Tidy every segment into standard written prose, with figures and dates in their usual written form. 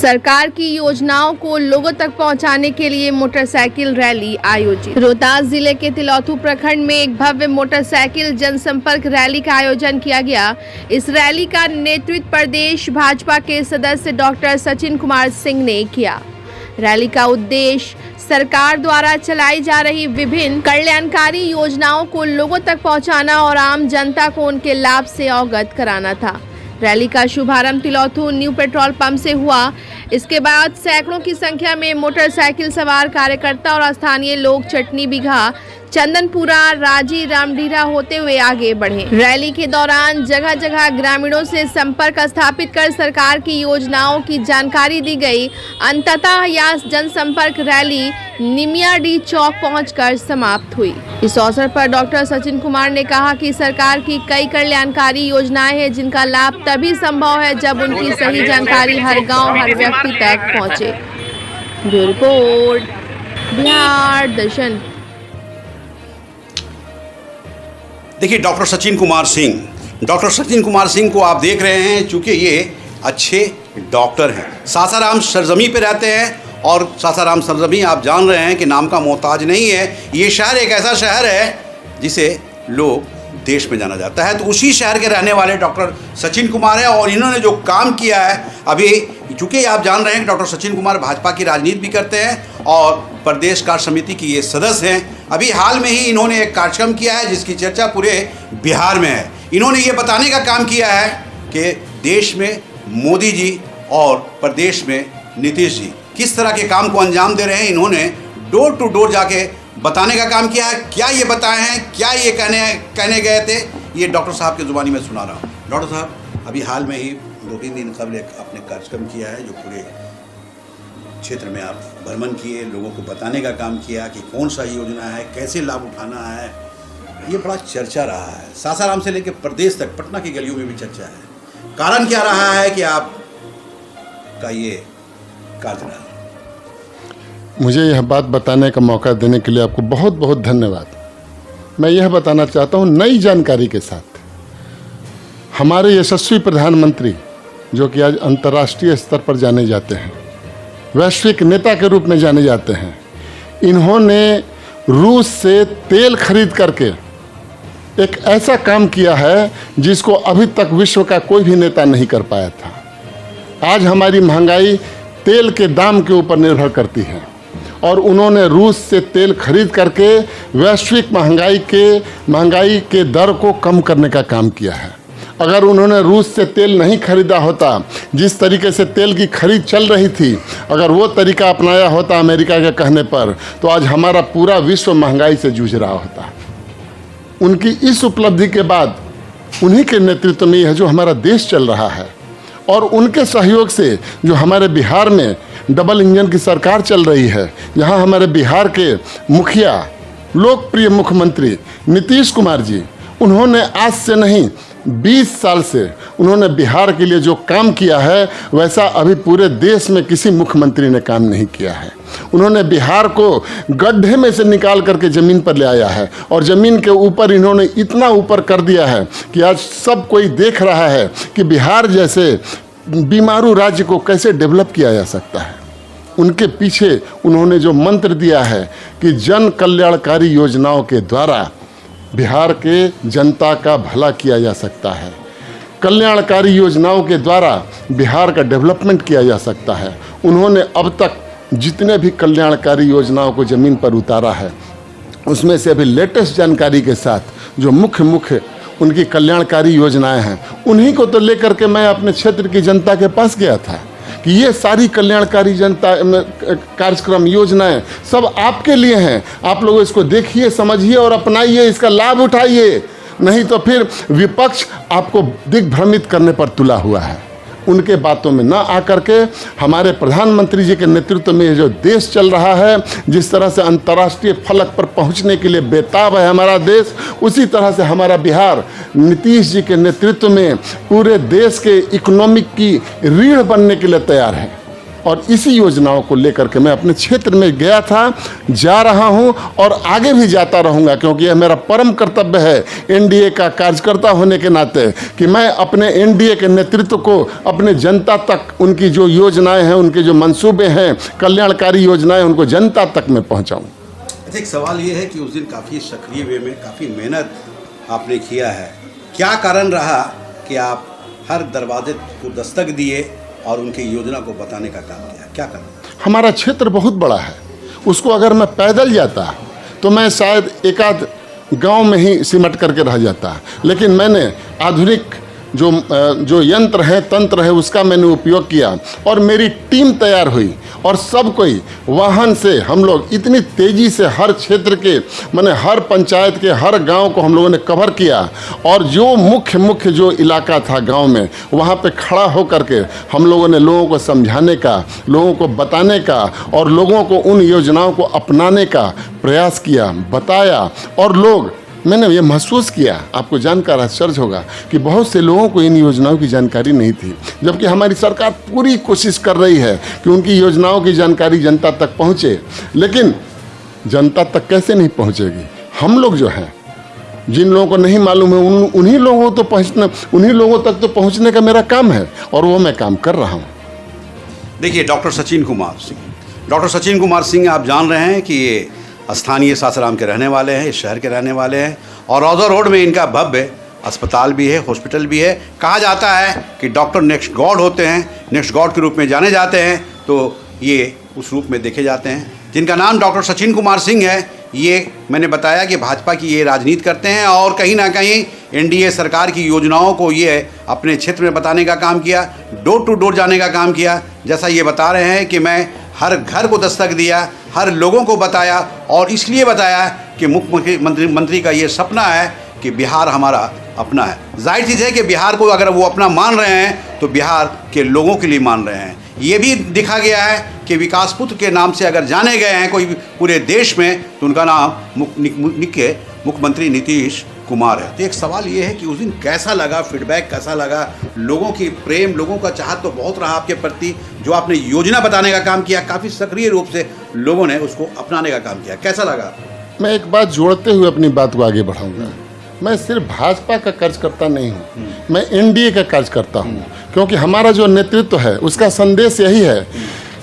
सरकार की योजनाओं को लोगों तक पहुंचाने के लिए मोटरसाइकिल रैली आयोजित। रोहतास जिले के तिलौथू प्रखंड में एक भव्य मोटरसाइकिल जनसंपर्क रैली का आयोजन किया गया। इस रैली का नेतृत्व प्रदेश भाजपा के सदस्य डॉक्टर सचिन कुमार सिंह ने किया। रैली का उद्देश्य सरकार द्वारा चलाई जा रही विभिन्न कल्याणकारी योजनाओं को लोगों तक पहुंचाना और आम जनता को उनके लाभ से अवगत कराना था। रैली का शुभारंभ तिलौथू न्यू पेट्रोल पंप से हुआ। इसके बाद सैकड़ों की संख्या में मोटरसाइकिल सवार कार्यकर्ता और स्थानीय लोग चटनी बिघा, चंदनपुरा, राजी, रामडीरा होते हुए आगे बढ़े। रैली के दौरान जगह जगह ग्रामीणों से संपर्क स्थापित कर सरकार की योजनाओं की जानकारी दी गई। अंततः यह जनसंपर्क रैली निमियाडी चौक पहुंचकर समाप्त हुई। इस अवसर पर डॉक्टर सचिन कुमार ने कहा कि सरकार की कई कल्याणकारी योजनाएं हैं जिनका लाभ तभी संभव है जब उनकी सही जानकारी हर गांव, हर व्यक्ति तक पहुंचे। ब्यूरो रिपोर्ट, बिहार दर्शन। देखिए, डॉक्टर सचिन कुमार सिंह को आप देख रहे हैं, चूँकि ये अच्छे डॉक्टर हैं, सासाराम सरजमी पे रहते हैं और सासाराम सरजमी आप जान रहे हैं कि नाम का मोहताज नहीं है। ये शहर एक ऐसा शहर है जिसे लोग देश में जाना जाता है। तो उसी शहर के रहने वाले डॉक्टर सचिन कुमार है और इन्होंने जो काम किया है, अभी चूँकि आप जान रहे हैं कि डॉक्टर सचिन कुमार भाजपा की राजनीति भी करते हैं और प्रदेश कार्य समिति की ये सदस्य हैं। अभी हाल में ही इन्होंने एक कार्यक्रम किया है जिसकी चर्चा पूरे बिहार में है। इन्होंने ये बताने का काम किया है कि देश में मोदी जी और प्रदेश में नीतीश जी किस तरह के काम को अंजाम दे रहे हैं। इन्होंने डोर टू डोर जाके बताने का काम किया है। क्या ये बताए हैं, क्या ये कहने गए थे, ये डॉक्टर साहब की ज़ुबानी में सुना रहा हूँ। डॉक्टर साहब, अभी हाल में ही 2-3 दिन कबल आपने कार्यक्रम किया है जो पूरे क्षेत्र में आप भ्रमण किए, लोगों को बताने का काम किया कि कौन सा योजना है, कैसे लाभ उठाना है। ये बड़ा चर्चा रहा है, सासाराम से लेकर प्रदेश तक, पटना की गलियों में भी चर्चा है। कारण क्या रहा है कि आप का ये कार्यक्रम? मुझे यह बात बताने का मौका देने के लिए आपको बहुत बहुत धन्यवाद। मैं यह बताना चाहता हूँ, नई जानकारी के साथ हमारे यशस्वी प्रधानमंत्री, जो कि आज अंतर्राष्ट्रीय स्तर पर जाने जाते हैं, वैश्विक नेता के रूप में जाने जाते हैं, इन्होंने रूस से तेल खरीद करके एक ऐसा काम किया है जिसको अभी तक विश्व का कोई भी नेता नहीं कर पाया था। आज हमारी महंगाई तेल के दाम के ऊपर निर्भर करती है और उन्होंने रूस से तेल खरीद करके वैश्विक महंगाई के दर को कम करने का काम किया है। अगर उन्होंने रूस से तेल नहीं खरीदा होता, जिस तरीके से तेल की खरीद चल रही थी, अगर वो तरीका अपनाया होता अमेरिका के कहने पर, तो आज हमारा पूरा विश्व महंगाई से जूझ रहा होता। उनकी इस उपलब्धि के बाद, उन्हीं के नेतृत्व में यह जो हमारा देश चल रहा है और उनके सहयोग से जो हमारे बिहार में डबल इंजन की सरकार चल रही है, यहाँ हमारे बिहार के मुखिया, लोकप्रिय मुख्यमंत्री नीतीश कुमार जी, उन्होंने आज से नहीं 20 साल से उन्होंने बिहार के लिए जो काम किया है, वैसा अभी पूरे देश में किसी मुख्यमंत्री ने काम नहीं किया है। उन्होंने बिहार को गड्ढे में से निकाल करके ज़मीन पर ले आया है और ज़मीन के ऊपर इन्होंने इतना ऊपर कर दिया है कि आज सब कोई देख रहा है कि बिहार जैसे बीमारू राज्य को कैसे डेवलप किया जा सकता है। उनके पीछे उन्होंने जो मंत्र दिया है कि जन कल्याणकारी योजनाओं के द्वारा बिहार के जनता का भला किया जा सकता है, कल्याणकारी योजनाओं के द्वारा बिहार का डेवलपमेंट किया जा सकता है। उन्होंने अब तक जितने भी कल्याणकारी योजनाओं को ज़मीन पर उतारा है, उसमें से अभी लेटेस्ट जानकारी के साथ जो मुख्य उनकी कल्याणकारी योजनाएं हैं, उन्हीं को तो लेकर के मैं अपने क्षेत्र की जनता के पास गया था कि ये सारी कल्याणकारी कार्यक्रम, योजनाएं सब आपके लिए हैं। आप लोग इसको देखिए, समझिए और अपनाइए, इसका लाभ उठाइए, नहीं तो फिर विपक्ष आपको दिग्भ्रमित करने पर तुला हुआ है। उनके बातों में न आकर के हमारे प्रधानमंत्री जी के नेतृत्व में ये जो देश चल रहा है, जिस तरह से अंतर्राष्ट्रीय फलक पर पहुंचने के लिए बेताब है हमारा देश, उसी तरह से हमारा बिहार नीतीश जी के नेतृत्व में पूरे देश के इकोनॉमिक की रीढ़ बनने के लिए तैयार है। और इसी योजनाओं को लेकर के मैं अपने क्षेत्र में गया था, जा रहा हूं और आगे भी जाता रहूंगा, क्योंकि यह मेरा परम कर्तव्य है एनडीए का कार्यकर्ता होने के नाते कि मैं अपने एनडीए के नेतृत्व को अपने जनता तक उनकी जो योजनाएं हैं, उनके जो मंसूबे हैं, कल्याणकारी योजनाएं, उनको जनता तक मैं पहुंचाऊं। अच्छा, एक सवाल ये है कि उस दिन काफ़ी सक्रिय वे में काफ़ी मेहनत आपने किया है, क्या कारण रहा कि आप हर दरवाजे को दस्तक दिए और उनकी योजना को बताने का काम किया, क्या कारण? हमारा क्षेत्र बहुत बड़ा है, उसको अगर मैं पैदल जाता तो मैं शायद एक आध गांव में ही सिमट करके रह जाता, लेकिन मैंने आधुनिक जो यंत्र है, तंत्र है, उसका मैंने उपयोग किया और मेरी टीम तैयार हुई और सब कोई वाहन से हम लोग इतनी तेज़ी से हर क्षेत्र के माने हर पंचायत के हर गांव को हम लोगों ने कवर किया और जो मुख्य जो इलाका था गांव में, वहां पे खड़ा होकर के हम लोगों ने लोगों को समझाने का, लोगों को बताने का और लोगों को उन योजनाओं को अपनाने का प्रयास किया, बताया। और लोग, मैंने ये महसूस किया, आपको जानकर आश्चर्य होगा कि बहुत से लोगों को इन योजनाओं की जानकारी नहीं थी, जबकि हमारी सरकार पूरी कोशिश कर रही है कि उनकी योजनाओं की जानकारी जनता तक पहुंचे। लेकिन जनता तक कैसे नहीं पहुंचेगी? हम लोग जो हैं, जिन लोगों को नहीं मालूम है उन्हीं लोगों तक तो पहुंचने का मेरा काम है और वो मैं काम कर रहा हूँ। देखिए, डॉक्टर सचिन कुमार सिंह आप जान रहे हैं कि ये स्थानीय सासाराम के रहने वाले हैं, इस शहर के रहने वाले हैं और रौजा रोड में इनका भव्य अस्पताल भी है, हॉस्पिटल भी है। कहा जाता है कि डॉक्टर नेक्स्ट गॉड होते हैं, नेक्स्ट गॉड के रूप में जाने जाते हैं, तो ये उस रूप में देखे जाते हैं। जिनका नाम डॉक्टर सचिन कुमार सिंह है, ये मैंने बताया कि भाजपा की ये राजनीति करते हैं और कहीं ना कहीं एनडीए सरकार की योजनाओं को ये अपने क्षेत्र में बताने का काम किया, डोर टू डोर जाने का काम किया। जैसा ये बता रहे हैं कि मैं हर घर को दस्तक दिया, हर लोगों को बताया और इसलिए बताया कि मुख्यमंत्री का ये सपना है कि बिहार हमारा अपना है। जाहिर चीज़ है कि बिहार को अगर वो अपना मान रहे हैं तो बिहार के लोगों के लिए मान रहे हैं। ये भी दिखा गया है कि विकास पुत्र के नाम से अगर जाने गए हैं कोई पूरे देश में तो उनका नाम मुख्यमंत्री नीतीश कुमार है। तो एक सवाल ये है कि उस दिन कैसा लगा, फीडबैक कैसा लगा, लोगों की प्रेम, लोगों का चाहत तो बहुत रहा आपके प्रति। जो आपने योजना बताने का काम किया, काफ़ी सक्रिय रूप से लोगों ने उसको अपनाने का काम किया, कैसा लगा? मैं एक बात जोड़ते हुए अपनी बात को आगे बढ़ाऊंगा। मैं सिर्फ भाजपा का कार्यकर्ता नहीं हूँ, मैं एनडीए का कार्यकर्ता हूँ, क्योंकि हमारा जो नेतृत्व है उसका संदेश यही है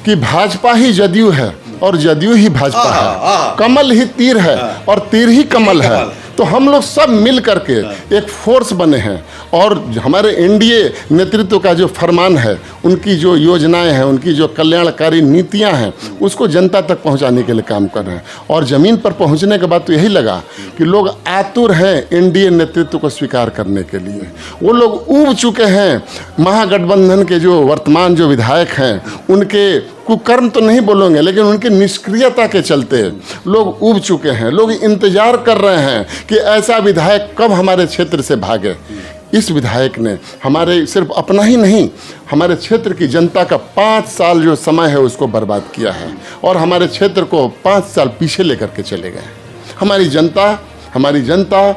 कि भाजपा ही जदयू है और जदयू ही भाजपा है, कमल ही तीर है और तीर ही कमल है। तो हम लोग सब मिल करके एक फोर्स बने हैं और हमारे एनडीए नेतृत्व का जो फरमान है, उनकी जो योजनाएं हैं, उनकी जो कल्याणकारी नीतियां हैं, उसको जनता तक पहुंचाने के लिए काम कर रहे हैं। और ज़मीन पर पहुंचने के बाद तो यही लगा कि लोग आतुर हैं एनडीए नेतृत्व को स्वीकार करने के लिए। वो लोग ऊब चुके हैं महागठबंधन के जो वर्तमान जो विधायक हैं, उनके कुकर्म तो नहीं बोलेंगे लेकिन उनकी निष्क्रियता के चलते लोग ऊब चुके हैं। लोग इंतजार कर रहे हैं कि ऐसा विधायक कब हमारे क्षेत्र से भागे। इस विधायक ने हमारे सिर्फ अपना ही नहीं, हमारे क्षेत्र की जनता का 5 साल जो समय है उसको बर्बाद किया है और हमारे क्षेत्र को 5 साल पीछे लेकर के चले गए। हमारी जनता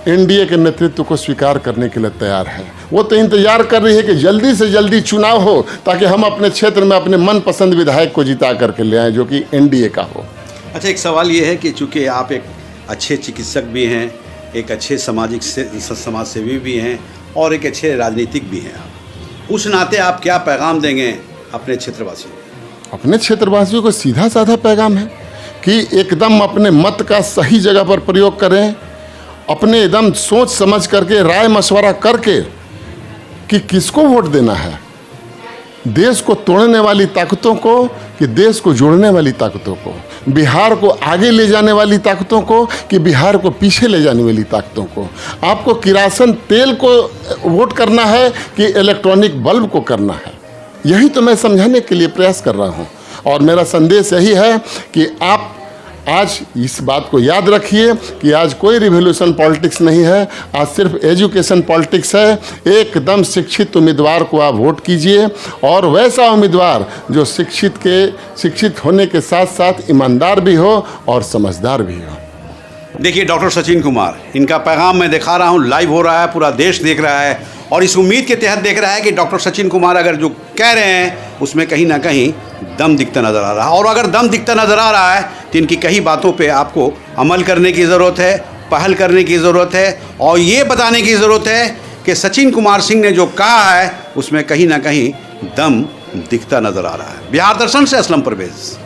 एनडीए के नेतृत्व को स्वीकार करने के लिए तैयार है। वो तो इंतजार कर रही है कि जल्दी से जल्दी चुनाव हो ताकि हम अपने क्षेत्र में अपने मनपसंद विधायक को जिता करके ले आएँ जो कि एनडीए का हो। अच्छा, एक सवाल ये है कि चूँकि आप एक अच्छे चिकित्सक भी हैं, एक अच्छे समाज सेवी भी हैं और एक अच्छे राजनीतिक भी हैं, आप उस नाते आप क्या पैगाम देंगे अपने क्षेत्रवासियों को? अपने क्षेत्रवासियों को सीधा साधा पैगाम है कि एकदम अपने मत का सही जगह पर प्रयोग करें, अपने एकदम सोच समझ करके राय मशवरा करके कि किसको वोट देना है, देश को तोड़ने वाली ताकतों को कि देश को जोड़ने वाली ताकतों को, बिहार को आगे ले जाने वाली ताकतों को कि बिहार को पीछे ले जाने वाली ताकतों को। आपको किरासन तेल को वोट करना है कि इलेक्ट्रॉनिक बल्ब को करना है, यही तो मैं समझाने के लिए प्रयास कर रहा हूँ। और मेरा संदेश यही है कि आप आज इस बात को याद रखिए कि आज कोई रिवॉल्यूशन पॉलिटिक्स नहीं है, आज सिर्फ एजुकेशन पॉलिटिक्स है। एकदम शिक्षित उम्मीदवार को आप वोट कीजिए और वैसा उम्मीदवार जो शिक्षित होने के साथ साथ ईमानदार भी हो और समझदार भी हो। देखिए, डॉक्टर सचिन कुमार, इनका पैगाम मैं दिखा रहा हूँ, लाइव हो रहा है, पूरा देश देख रहा है और इस उम्मीद के तहत देख रहा है कि डॉक्टर सचिन कुमार अगर जो कह रहे हैं उसमें कहीं ना कहीं दम दिखता नज़र आ रहा है। और अगर दम दिखता नज़र आ रहा है तो इनकी कई बातों पे आपको अमल करने की ज़रूरत है, पहल करने की ज़रूरत है और ये बताने की ज़रूरत है कि सचिन कुमार सिंह ने जो कहा है उसमें कहीं ना कहीं दम दिखता नज़र आ रहा है। बिहार दर्शन से असलम परवेज़।